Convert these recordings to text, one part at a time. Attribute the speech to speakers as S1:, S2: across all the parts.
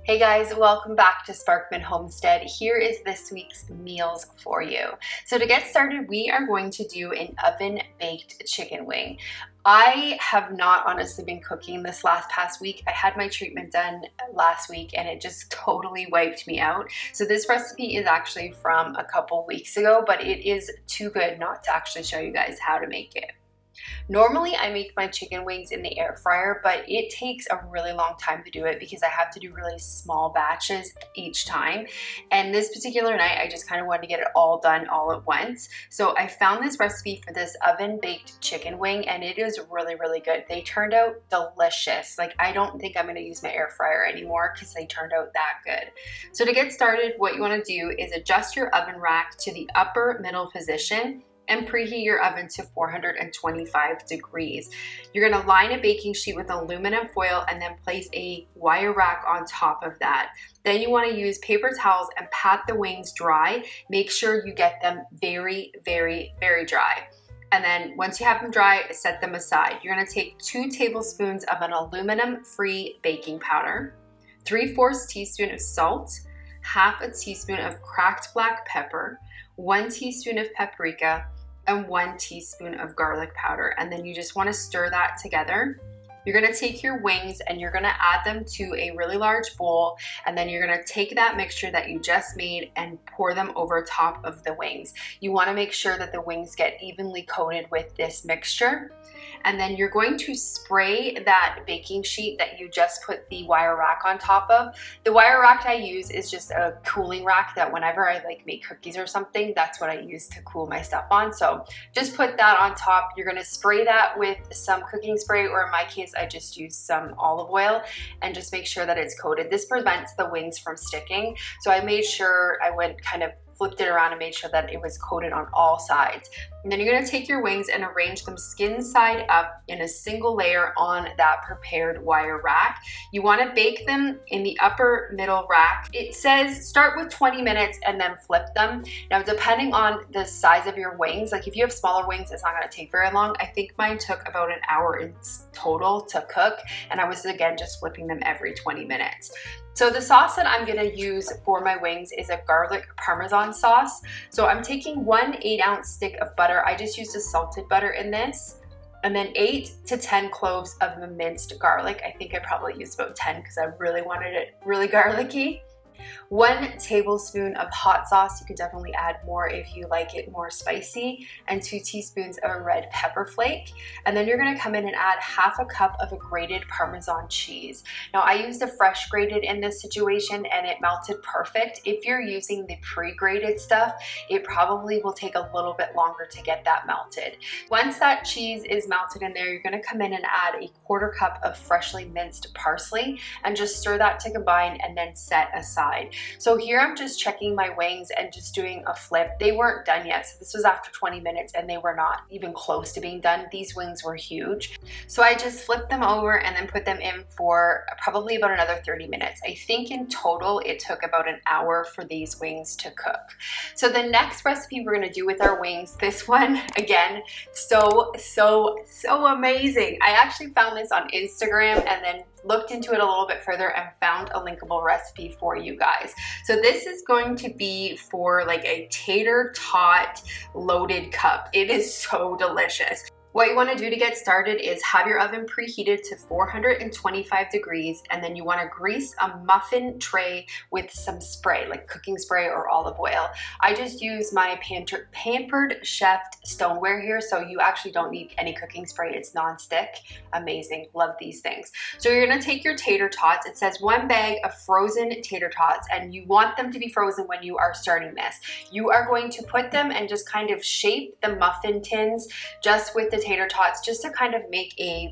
S1: Hey guys, welcome back to Sparkman Homestead. Here is this week's meals for you. So to get started, we are going to do an oven-baked chicken wing. I have not honestly been cooking this past week. I had my treatment done last week and it just totally wiped me out. So this recipe is actually from a couple weeks ago, but it is too good not to actually show you guys how to make it. Normally I make my chicken wings in the air fryer, but it takes a really long time to do it because I have to do really small batches each time. And this particular night, I just kind of wanted to get it all done all at once. So I found this recipe for this oven-baked chicken wing and it is really, really good. They turned out delicious. Like, I don't think I'm going to use my air fryer anymore because they turned out that good. So to get started, what you want to do is adjust your oven rack to the upper middle position and preheat your oven to 425 degrees. You're gonna line a baking sheet with aluminum foil and then place a wire rack on top of that. Then you wanna use paper towels and pat the wings dry. Make sure you get them very, very, very dry. And then once you have them dry, set them aside. You're gonna take 2 tablespoons of an aluminum-free baking powder, 3/4 teaspoon of salt, half a teaspoon of cracked black pepper, 1 teaspoon of paprika, and 1 teaspoon of garlic powder. And then you just want to stir that together. You're going to take your wings and you're going to add them to a really large bowl, and then you're going to take that mixture that you just made and pour them over top of the wings. You want to make sure that the wings get evenly coated with this mixture. And then you're going to spray that baking sheet that you just put the wire rack on top of. The wire rack I use is just a cooling rack that whenever I make cookies or something, that's what I use to cool my stuff on. So just put that on top. You're gonna spray that with some cooking spray, or in my case, I just use some olive oil, and just make sure that it's coated. This prevents the wings from sticking. So I made sure I went flipped it around and made sure that it was coated on all sides. And then you're gonna take your wings and arrange them skin side up in a single layer on that prepared wire rack. You wanna bake them in the upper middle rack. It says start with 20 minutes and then flip them. Now, depending on the size of your wings, like if you have smaller wings, it's not gonna take very long. I think mine took about an hour in total to cook, and I was again just flipping them every 20 minutes. So the sauce that I'm gonna use for my wings is a garlic Parmesan sauce. So I'm taking 1 8-ounce stick of butter. I just used a salted butter in this. And then 8 to 10 cloves of the minced garlic. I think I probably used about 10 because I really wanted it really garlicky. 1 tablespoon of hot sauce. You could definitely add more if you like it more spicy, and 2 teaspoons of a red pepper flake. And then you're gonna come in and add half a cup of a grated Parmesan cheese. Now, I used a fresh grated in this situation and it melted perfect. If you're using the pre-grated stuff, it probably will take a little bit longer to get that melted. Once that cheese is melted in there, you're gonna come in and add a 1/4 cup of freshly minced parsley and just stir that to combine and then set aside. So here I'm just checking my wings and just doing a flip. They weren't done yet, so this was after 20 minutes and they were not even close to being done. These wings were huge. So I just flipped them over and then put them in for probably about another 30 minutes. I think in total it took about an hour for these wings to cook. So the next recipe we're gonna do with our wings, this one, again, so amazing. I actually found this on Instagram and then looked into it a little bit further and found a linkable recipe for you guys. So this is going to be for like a tater tot loaded cup. It is so delicious. What you want to do to get started is have your oven preheated to 425 degrees, and then you want to grease a muffin tray with some spray, like cooking spray or olive oil. I just use my Pampered Chef stoneware here, so you actually don't need any cooking spray. It's non-stick. Amazing. Love these things. So you're going to take your tater tots. It says 1 bag of frozen tater tots, and you want them to be frozen when you are starting this. You are going to put them and just kind of shape the muffin tins just with the tater tots, just to kind of make a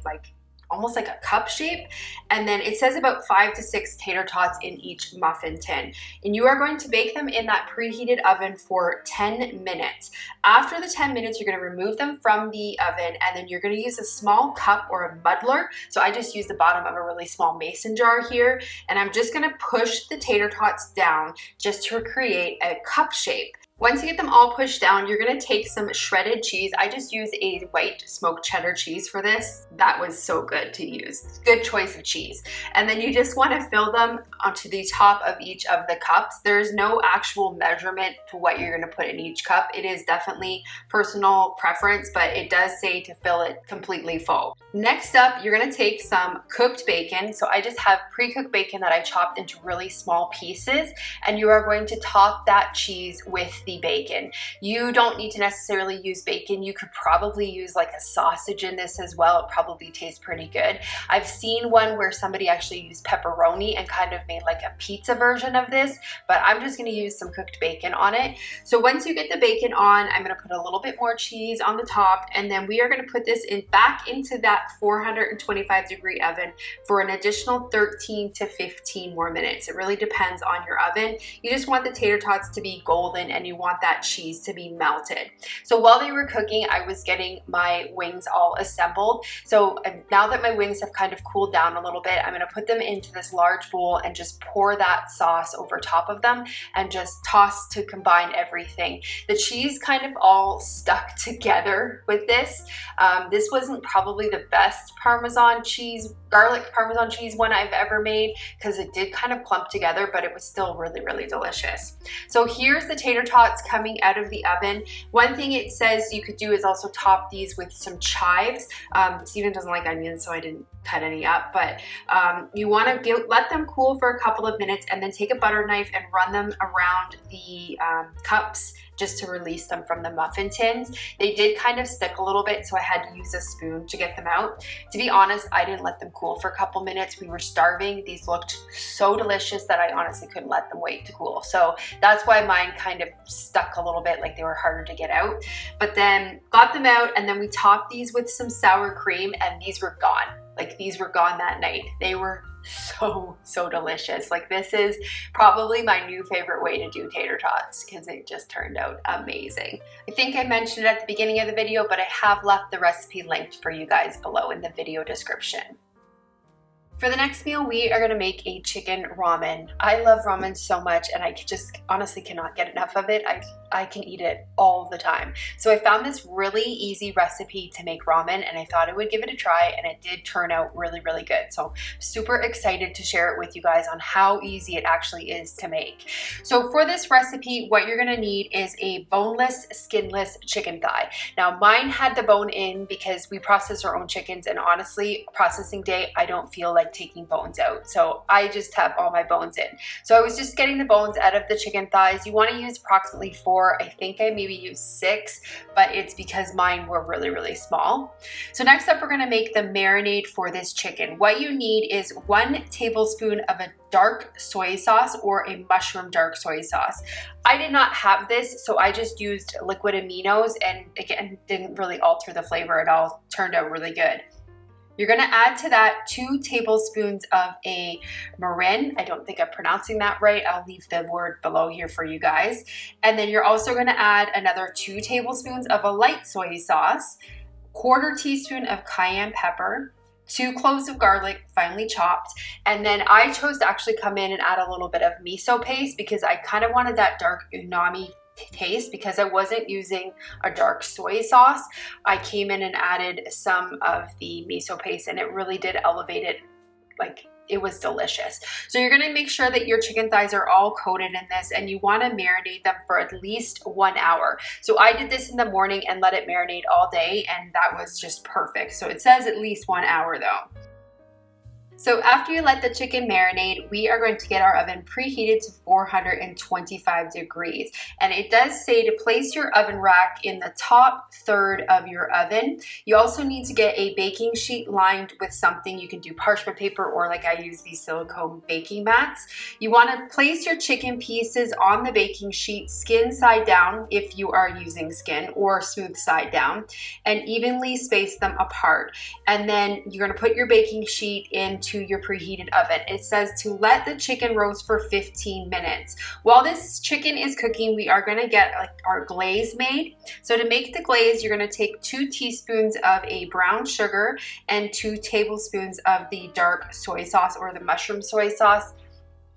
S1: almost like a cup shape. And then it says about 5 to 6 tater tots in each muffin tin. And you are going to bake them in that preheated oven for 10 minutes. After the 10 minutes, you're gonna remove them from the oven, and then you're gonna use a small cup or a muddler. So I just use the bottom of a really small mason jar here, and I'm just gonna push the tater tots down just to create a cup shape. Once you get them all pushed down, you're gonna take some shredded cheese. I just used a white smoked cheddar cheese for this. That was so good to use. Good choice of cheese. And then you just wanna fill them onto the top of each of the cups. There's no actual measurement to what you're gonna put in each cup. It is definitely personal preference, but it does say to fill it completely full. Next up, you're gonna take some cooked bacon. So I just have pre-cooked bacon that I chopped into really small pieces, and you are going to top that cheese with the bacon. You don't need to necessarily use bacon. You could probably use like a sausage in this as well. It probably tastes pretty good. I've seen one where somebody actually used pepperoni and kind of made like a pizza version of this, but I'm just gonna use some cooked bacon on it. So once you get the bacon on, I'm gonna put a little bit more cheese on the top, and then we are gonna put this back into that 425-degree oven for an additional 13 to 15 more minutes. It really depends on your oven. You just want the tater tots to be golden, and you want that cheese to be melted. So while they were cooking, I was getting my wings all assembled. So now that my wings have kind of cooled down a little bit, I'm gonna put them into this large bowl and just pour that sauce over top of them and just toss to combine everything. The cheese kind of all stuck together with this. This wasn't probably the best Parmesan cheese, garlic Parmesan cheese one I've ever made, because it did kind of clump together, but it was still really, really delicious. So here's the tater tots coming out of the oven. One thing it says you could do is also top these with some chives. Steven doesn't like onions, so I didn't cut any up, but you want to let them cool for a couple of minutes, and then take a butter knife and run them around the cups just to release them from the muffin tins. They did kind of stick a little bit, so I had to use a spoon to get them out. To be honest, I didn't let them cool for a couple minutes. We were starving. These looked so delicious that I honestly couldn't let them wait to cool. So that's why mine kind of stuck a little bit, like they were harder to get out. But then got them out, and then we topped these with some sour cream, and these were gone. Like, these were gone that night. They were so delicious. Like, this is probably my new favorite way to do tater tots, because it just turned out amazing. I think I mentioned it at the beginning of the video, but I have left the recipe linked for you guys below in the video description. For the next meal, we are gonna make a chicken ramen. I love ramen so much, and I just honestly cannot get enough of it. I can eat it all the time. So I found this really easy recipe to make ramen, and I thought I would give it a try, and it did turn out really, really good. So I'm super excited to share it with you guys on how easy it actually is to make. So for this recipe, what you're gonna need is a boneless, skinless chicken thigh. Now, mine had the bone in because we process our own chickens, and honestly, processing day, I don't feel like taking bones out. So I just have all my bones in. So I was just getting the bones out of the chicken thighs. You wanna use approximately 4. I think I maybe used 6, but it's because mine were really, really small. So next up, we're gonna make the marinade for this chicken. What you need is 1 tablespoon of a dark soy sauce or a mushroom dark soy sauce. I did not have this, so I just used liquid aminos, and again, didn't really alter the flavor at all. Turned out really good. You're gonna add to that 2 tablespoons of a marin. I don't think I'm pronouncing that right. I'll leave the word below here for you guys. And then you're also gonna add another 2 tablespoons of a light soy sauce, 1/4 teaspoon of cayenne pepper, 2 cloves of garlic finely chopped, and then I chose to actually come in and add a little bit of miso paste because I kind of wanted that dark umami taste. Because I wasn't using a dark soy sauce, I came in and added some of the miso paste, and it really did elevate it. Like, it was delicious. So you're gonna make sure that your chicken thighs are all coated in this, and you wanna marinate them for at least 1 hour. So I did this in the morning and let it marinate all day, and that was just perfect. So it says at least 1 hour though. So after you let the chicken marinate, we are going to get our oven preheated to 425 degrees. And it does say to place your oven rack in the top third of your oven. You also need to get a baking sheet lined with something. You can do parchment paper, or like I use these silicone baking mats. You want to place your chicken pieces on the baking sheet, skin side down if you are using skin, or smooth side down, and evenly space them apart. And then you're going to put your baking sheet into your preheated oven. It says to let the chicken roast for 15 minutes. While this chicken is cooking, we are going to get our glaze made. So to make the glaze, you're going to take 2 teaspoons of a brown sugar and 2 tablespoons of the dark soy sauce or the mushroom soy sauce.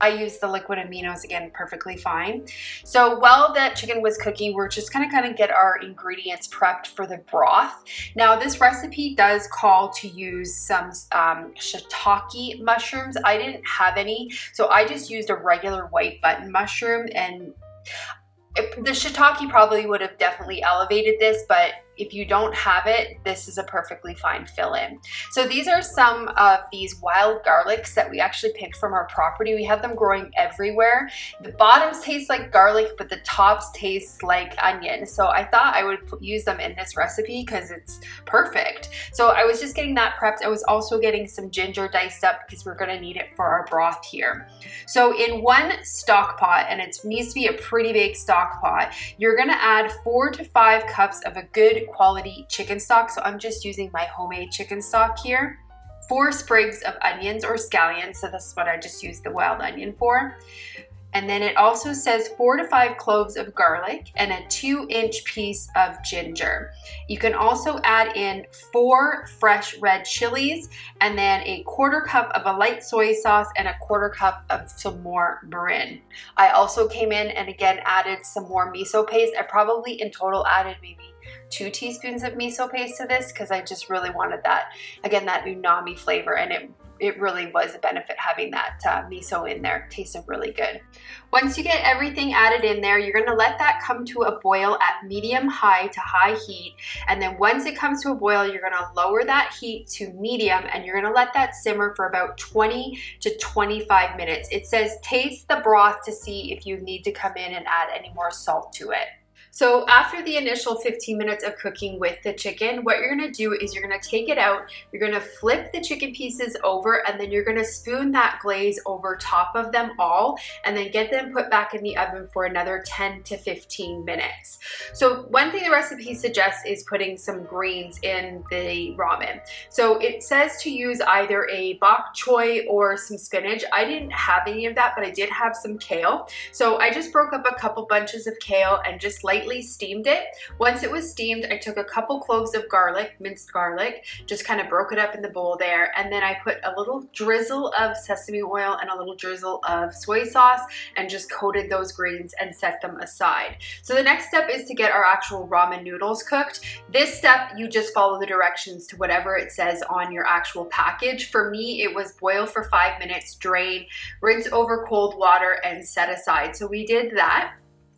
S1: I use the liquid aminos again perfectly fine. So while that chicken was cooking, we're just gonna kind of get our ingredients prepped for the broth. Now this recipe does call to use some shiitake mushrooms. I didn't have any, so I just used a regular white button mushroom, and the shiitake probably would have definitely elevated this, but if you don't have it, this is a perfectly fine fill-in. So these are some of these wild garlics that we actually picked from our property. We have them growing everywhere. The bottoms taste like garlic, but the tops taste like onion. So I thought I would use them in this recipe because it's perfect. So I was just getting that prepped. I was also getting some ginger diced up because we're gonna need it for our broth here. So in one stock pot, and it needs to be a pretty big stock pot, you're gonna add 4 to 5 cups of a good quality chicken stock. So I'm just using my homemade chicken stock here. 4 sprigs of onions or scallions. So this is what I just used the wild onion for. And then it also says 4 to 5 cloves of garlic and a 2-inch piece of ginger. You can also add in 4 fresh red chilies and then a 1/4 cup of a light soy sauce and a 1/4 cup of some more mirin. I also came in and again added some more miso paste. I probably in total added maybe 2 teaspoons of miso paste to this because I just really wanted that, again, that umami flavor, and it really was a benefit having that miso in there. It tasted really good. Once you get everything added in there, you're gonna let that come to a boil at medium-high to high heat, and then once it comes to a boil, you're gonna lower that heat to medium, and you're gonna let that simmer for about 20 to 25 minutes. It says taste the broth to see if you need to come in and add any more salt to it. So after the initial 15 minutes of cooking with the chicken, what you're gonna do is you're gonna take it out, you're gonna flip the chicken pieces over, and then you're gonna spoon that glaze over top of them all, and then get them put back in the oven for another 10 to 15 minutes. So one thing the recipe suggests is putting some greens in the ramen. So it says to use either a bok choy or some spinach. I didn't have any of that, but I did have some kale. So I just broke up a couple bunches of kale and just lightly steamed it. Once it was steamed, I took a couple cloves of garlic, minced garlic, just kind of broke it up in the bowl there, and then I put a little drizzle of sesame oil and a little drizzle of soy sauce and just coated those greens and set them aside. So the next step is to get our actual ramen noodles cooked. This step, you just follow the directions to whatever it says on your actual package. For me, it was boil for 5 minutes, drain, rinse over cold water, and set aside. So we did that.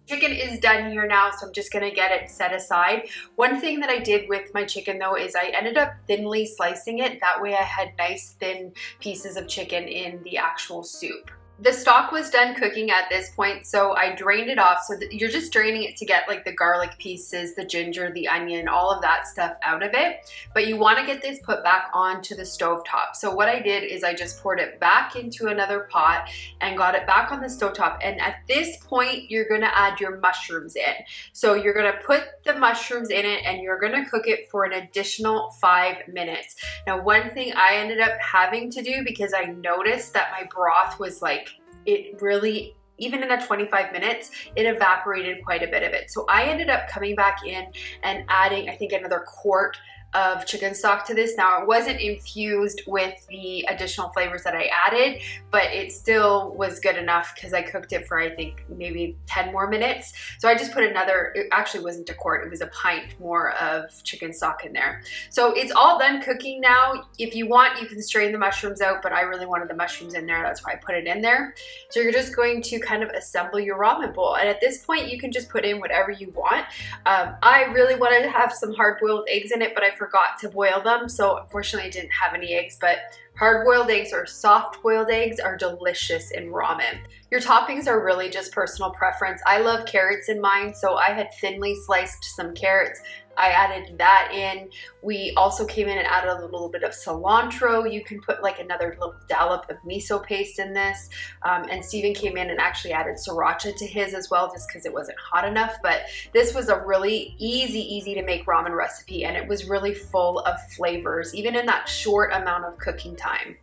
S1: Chicken is done here now, so I'm just gonna get it set aside. One thing that I did with my chicken though is I ended up thinly slicing it. That way I had nice thin pieces of chicken in the actual soup. The stock was done cooking at this point, so I drained it off. So you're just draining it to get like the garlic pieces, the ginger, the onion, all of that stuff out of it. But you want to get this put back onto the stovetop. So what I did is I just poured it back into another pot and got it back on the stovetop. And at this point, you're going to add your mushrooms in. So you're going to put the mushrooms in it and you're going to cook it for an additional 5 minutes. Now, one thing I ended up having to do, because I noticed that my broth was like, it really, even in that 25 minutes, it evaporated quite a bit of it. So I ended up coming back in and adding, I think, another quart of chicken stock to this. Now, it wasn't infused with the additional flavors that I added, but it still was good enough because I cooked it for, I think, maybe 10 more minutes. So I just put another, it actually wasn't a quart, it was a pint more of chicken stock in there. So it's all done cooking now. If you want, you can strain the mushrooms out, but I really wanted the mushrooms in there. That's why I put it in there. So you're just going to kind of assemble your ramen bowl. And at this point, you can just put in whatever you want. I really wanted to have some hard-boiled eggs in it, but I forgot to boil them, so unfortunately I didn't have any eggs, but hard-boiled eggs or soft-boiled eggs are delicious in ramen. Your toppings are really just personal preference. I love carrots in mine, so I had thinly sliced some carrots. I added that in. We also came in and added a little bit of cilantro. You can put like another little dollop of miso paste in this. And Steven came in and actually added sriracha to his as well, just because it wasn't hot enough. But this was a really easy to make ramen recipe, and it was really full of flavors, even in that short amount of cooking time.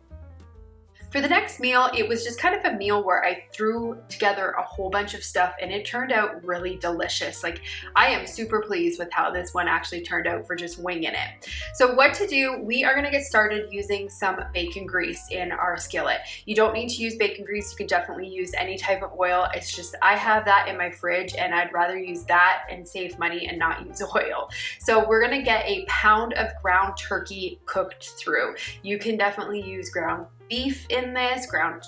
S1: For the next meal, it was just kind of a meal where I threw together a whole bunch of stuff and it turned out really delicious. Like, I am super pleased with how this one actually turned out for just winging it. So what to do, we are gonna get started using some bacon grease in our skillet. You don't need to use bacon grease, you can definitely use any type of oil. It's just, I have that in my fridge and I'd rather use that and save money and not use oil. So we're gonna get a pound of ground turkey cooked through. You can definitely use ground beef in this, ground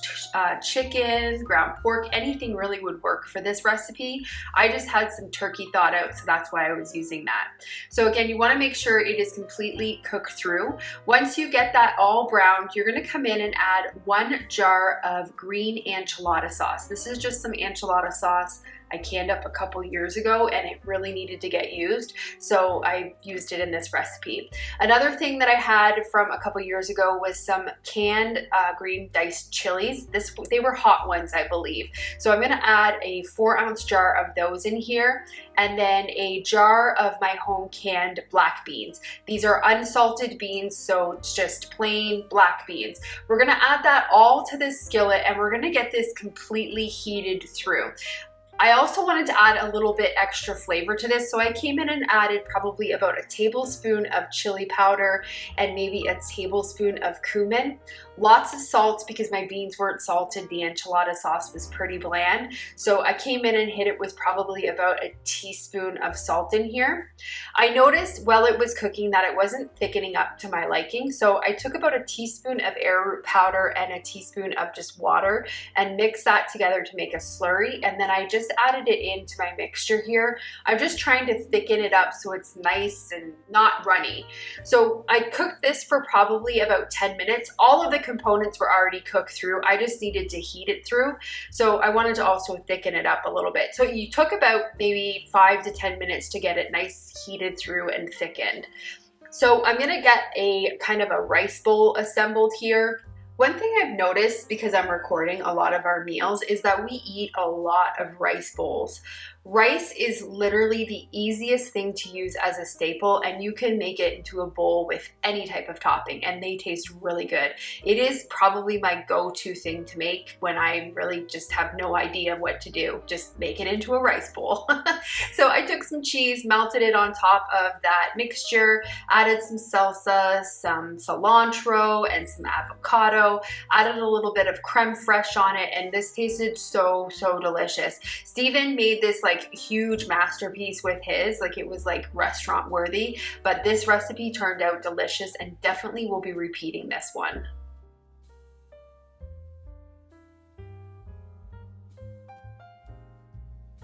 S1: chicken, ground pork, anything really would work for this recipe. I just had some turkey thawed out, so that's why I was using that. So again, you want to make sure it is completely cooked through. Once you get that all browned, you're going to come in and add 1 jar of green enchilada sauce. This is just some enchilada sauce I canned up a couple years ago and it really needed to get used, so I used it in this recipe. Another thing that I had from a couple years ago was some canned green diced chilies. They were hot ones, I believe. So I'm gonna add a 4-ounce jar of those in here, and then a jar of my home canned black beans. These are unsalted beans, so it's just plain black beans. We're gonna add that all to this skillet and we're gonna get this completely heated through. I also wanted to add a little bit extra flavor to this, so I came in and added probably about a tablespoon of chili powder and maybe a tablespoon of cumin. Lots of salt because my beans weren't salted. The enchilada sauce was pretty bland. So I came in and hit it with probably about a teaspoon of salt in here. I noticed while it was cooking that it wasn't thickening up to my liking. So I took about a teaspoon of arrowroot powder and a teaspoon of just water and mixed that together to make a slurry. And then I just added it into my mixture here. I'm just trying to thicken it up so it's nice and not runny. So I cooked this for probably about 10 minutes. All of the components were already cooked through. I just needed to heat it through. So I wanted to also thicken it up a little bit. So you took about maybe 5 to 10 minutes to get it nice heated through and thickened. So I'm gonna get a kind of a rice bowl assembled here. One thing I've noticed, because I'm recording a lot of our meals, is that we eat a lot of rice bowls. Rice is literally the easiest thing to use as a staple, and you can make it into a bowl with any type of topping and they taste really good. It is probably my go-to thing to make when I really just have no idea what to do. Just make it into a rice bowl. So I took some cheese, melted it on top of that mixture, added some salsa, some cilantro, and some avocado, added a little bit of creme fraiche on it, and this tasted so, so delicious. Steven made this like huge masterpiece with his, like it was like restaurant worthy, but this recipe turned out delicious and definitely will be repeating this one.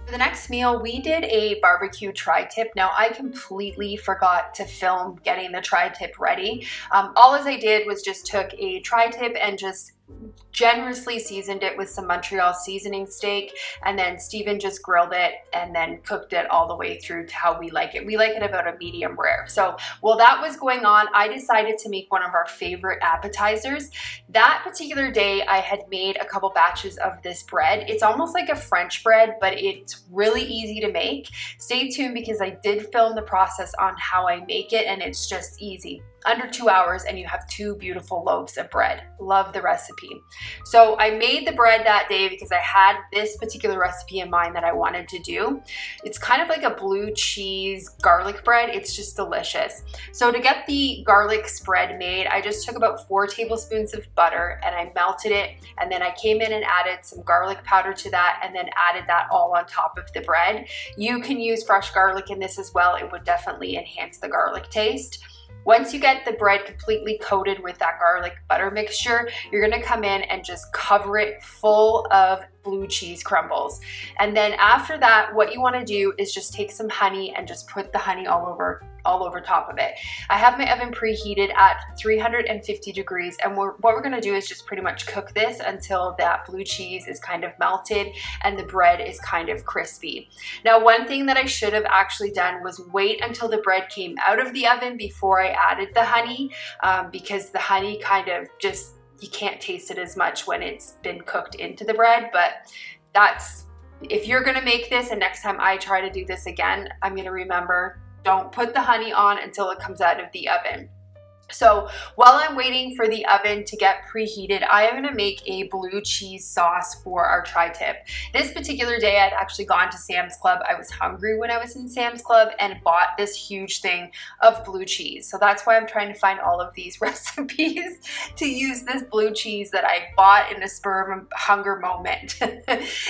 S1: For the next meal, we did a barbecue tri-tip. Now, I completely forgot to film getting the tri-tip ready. All as I did was just took a tri-tip and just generously seasoned it with some Montreal seasoning steak, and then Steven just grilled it and then cooked it all the way through to how we like it. We like it about a medium rare. So while that was going on, I decided to make one of our favorite appetizers. That particular day, I had made a couple batches of this bread. It's almost like a French bread, but it's really easy to make. Stay tuned because I did film the process on how I make it, and it's just easy. Under 2 hours and you have 2 beautiful loaves of bread. Love the recipe. So I made the bread that day because I had this particular recipe in mind that I wanted to do. It's kind of like a blue cheese garlic bread. It's just delicious. So to get the garlic spread made, I just took about 4 tablespoons of butter and I melted it, and then I came in and added some garlic powder to that and then added that all on top of the bread. You can use fresh garlic in this as well. It would definitely enhance the garlic taste. Once you get the bread completely coated with that garlic butter mixture, you're gonna come in and just cover it full of blue cheese crumbles. And then after that, what you wanna do is just take some honey and just put the honey all over top of it. I have my oven preheated at 350 degrees, and what we're gonna do is just pretty much cook this until that blue cheese is kind of melted and the bread is kind of crispy. Now, one thing that I should have actually done was wait until the bread came out of the oven before I added the honey, because the honey kind of just, you can't taste it as much when it's been cooked into the bread. But that's, if you're gonna make this and next time I try to do this again, I'm gonna remember, don't put the honey on until it comes out of the oven. So while I'm waiting for the oven to get preheated, I am gonna make a blue cheese sauce for our tri-tip. This particular day, I'd actually gone to Sam's Club. I was hungry when I was in Sam's Club and bought this huge thing of blue cheese. So that's why I'm trying to find all of these recipes to use this blue cheese that I bought in a spur of a hunger moment.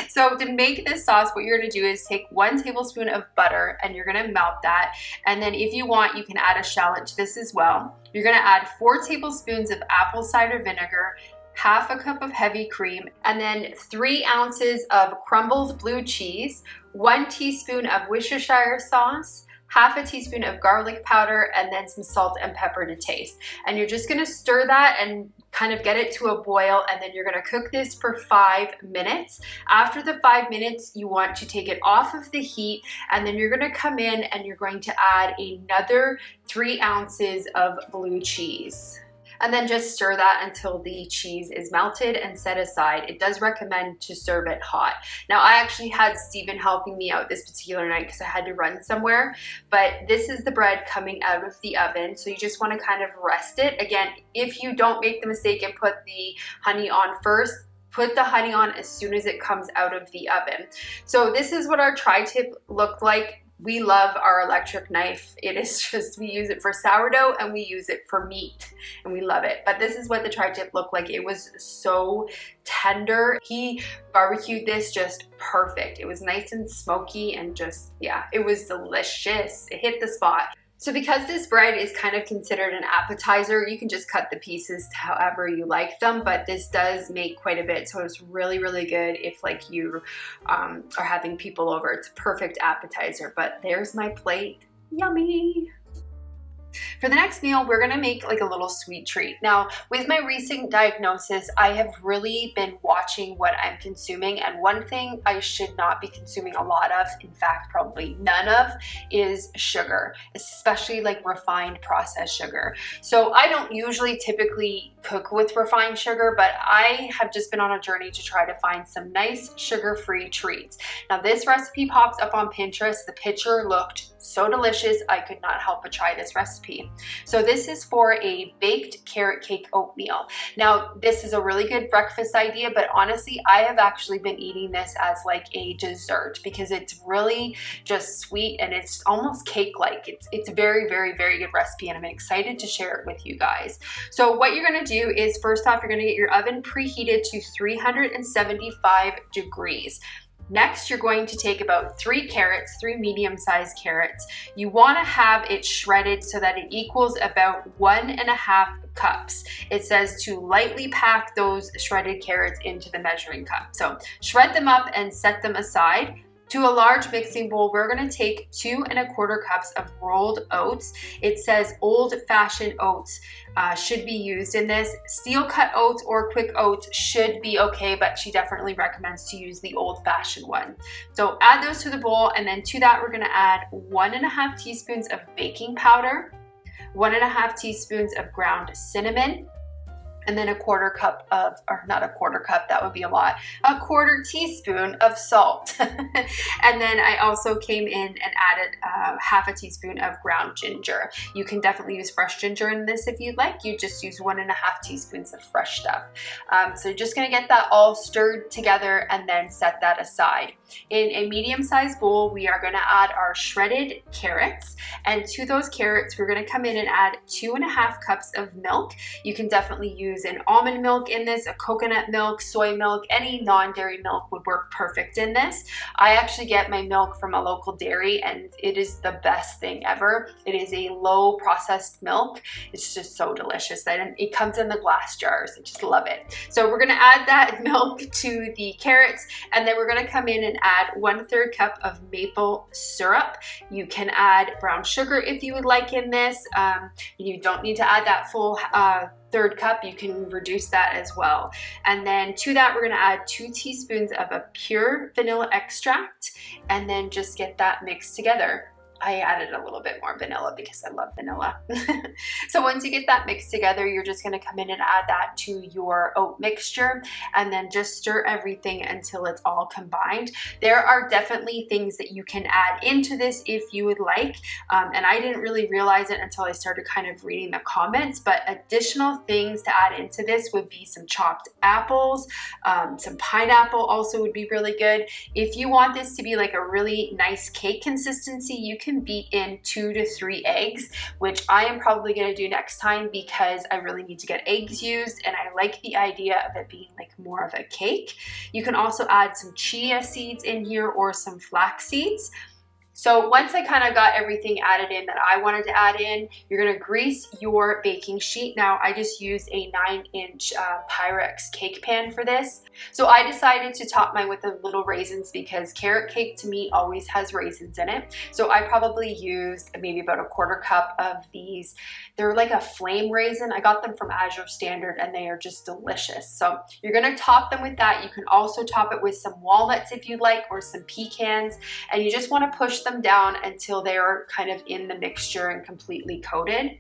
S1: So to make this sauce, what you're gonna do is take 1 tablespoon of butter and you're gonna melt that. And then if you want, you can add a shallot to this as well. You're gonna add 4 tablespoons of apple cider vinegar, half a cup of heavy cream, and then 3 ounces of crumbled blue cheese, 1 teaspoon of Worcestershire sauce, half a teaspoon of garlic powder, and then some salt and pepper to taste. And you're just gonna stir that and kind of get it to a boil, and then you're gonna cook this for 5 minutes. After the 5 minutes, you want to take it off of the heat, and then you're gonna come in and you're going to add another 3 ounces of blue cheese. And then just stir that until the cheese is melted and set aside. It does recommend to serve it hot. Now, I actually had Stephen helping me out this particular night because I had to run somewhere, but this is the bread coming out of the oven. So you just want to kind of rest it. Again, if you don't make the mistake and put the honey on first, put the honey on as soon as it comes out of the oven. So this is what our tri-tip looked like. We love our electric knife. It is just, we use it for sourdough and we use it for meat and we love it. But this is what the tri-tip looked like. It was so tender. He barbecued this just perfect. It was nice and smoky and just, yeah, it was delicious. It hit the spot. So because this bread is kind of considered an appetizer, you can just cut the pieces however you like them, but this does make quite a bit. So it's really, really good if like you are having people over. It's a perfect appetizer, but there's my plate. Yummy. For the next meal, we're gonna make like a little sweet treat. Now, with my recent diagnosis, I have really been watching what I'm consuming, and one thing I should not be consuming a lot of, in fact, probably none of, is sugar, especially like refined processed sugar. So I don't usually typically cook with refined sugar, but I have just been on a journey to try to find some nice sugar-free treats. Now, this recipe popped up on Pinterest. The picture looked so delicious, I could not help but try this recipe. So this is for a baked carrot cake oatmeal. Now, this is a really good breakfast idea, but honestly, I have actually been eating this as like a dessert because it's really just sweet and it's almost cake-like. It's a very, very, very good recipe, and I'm excited to share it with you guys. So what you're gonna do is, first off, you're gonna get your oven preheated to 375 degrees. Next, you're going to take about 3 carrots, 3 medium-sized carrots. You want to have it shredded so that it equals about 1.5 cups. It says to lightly pack those shredded carrots into the measuring cup. So shred them up and set them aside. To a large mixing bowl, we're going to take 2.25 cups of rolled oats. It says old-fashioned oats should be used in this. Steel cut oats or quick oats should be okay, but she definitely recommends to use the old-fashioned one. So add those to the bowl, and then to that we're going to add 1.5 teaspoons of baking powder, 1.5 teaspoons of ground cinnamon, and then a 1/4 cup of, or not a 1/4 cup, that would be a lot, a 1/4 teaspoon of salt. And then I also came in and added half a teaspoon of ground ginger. You can definitely use fresh ginger in this if you'd like. You just use 1.5 teaspoons of fresh stuff. So you're just gonna get that all stirred together and then set that aside. In a medium-sized bowl, we are gonna add our shredded carrots, and to those carrots, we're gonna come in and add 2.5 cups of milk. You can definitely use an almond milk in this, a coconut milk, soy milk, any non-dairy milk would work perfect in this. I actually get my milk from a local dairy, and it is the best thing ever. It is a low processed milk. It's just so delicious. And it comes in the glass jars. I just love it. So we're gonna add that milk to the carrots, and then we're gonna come in and add 1/3 cup of maple syrup. You can add brown sugar if you would like in this. You don't need to add that full 1/3 cup. You can reduce that as well. And then to that, we're gonna add 2 teaspoons of a pure vanilla extract, and then just get that mixed together. I added a little bit more vanilla because I love vanilla. So once you get that mixed together, you're just gonna come in and add that to your oat mixture and then just stir everything until it's all combined. There are definitely things that you can add into this if you would like, and I didn't really realize it until I started kind of reading the comments, but additional things to add into this would be some chopped apples, some pineapple also would be really good. If you want this to be like a really nice cake consistency, you can beat in 2 to 3 eggs, which I am probably going to do next time because I really need to get eggs used and I like the idea of it being like more of a cake. You can also add some chia seeds in here or some flax seeds. So once I kind of got everything added in that I wanted to add in, you're going to grease your baking sheet. Now I just used a 9-inch Pyrex cake pan for this. So I decided to top mine with the little raisins because carrot cake to me always has raisins in it. So I probably used maybe about a 1/4 cup of these. They're like a flame raisin. I got them from Azure Standard and they are just delicious. So you're going to top them with that. You can also top it with some walnuts if you'd like or some pecans, and you just want to push them down until they are kind of in the mixture and completely coated.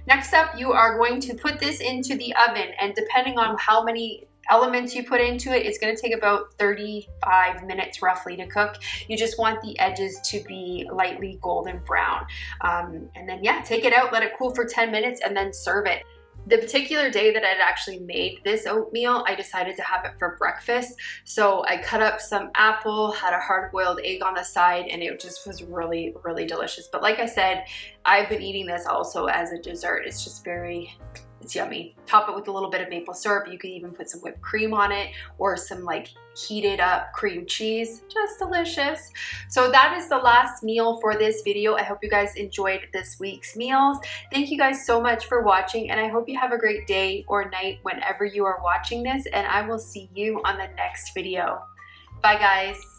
S1: Next up, you are going to put this into the oven, and depending on how many elements you put into it, it's going to take about 35 minutes roughly to cook. You just want the edges to be lightly golden brown. And then yeah, take it out, let it cool for 10 minutes and then serve it. The particular day that I'd actually made this oatmeal, I decided to have it for breakfast. So I cut up some apple, had a hard-boiled egg on the side, and it just was really, really delicious. But like I said, I've been eating this also as a dessert. It's just it's yummy. Top it with a little bit of maple syrup. You can even put some whipped cream on it or some like heated up cream cheese. Just delicious. So that is the last meal for this video. I hope you guys enjoyed this week's meals. Thank you guys so much for watching, and I hope you have a great day or night whenever you are watching this, and I will see you on the next video. Bye guys.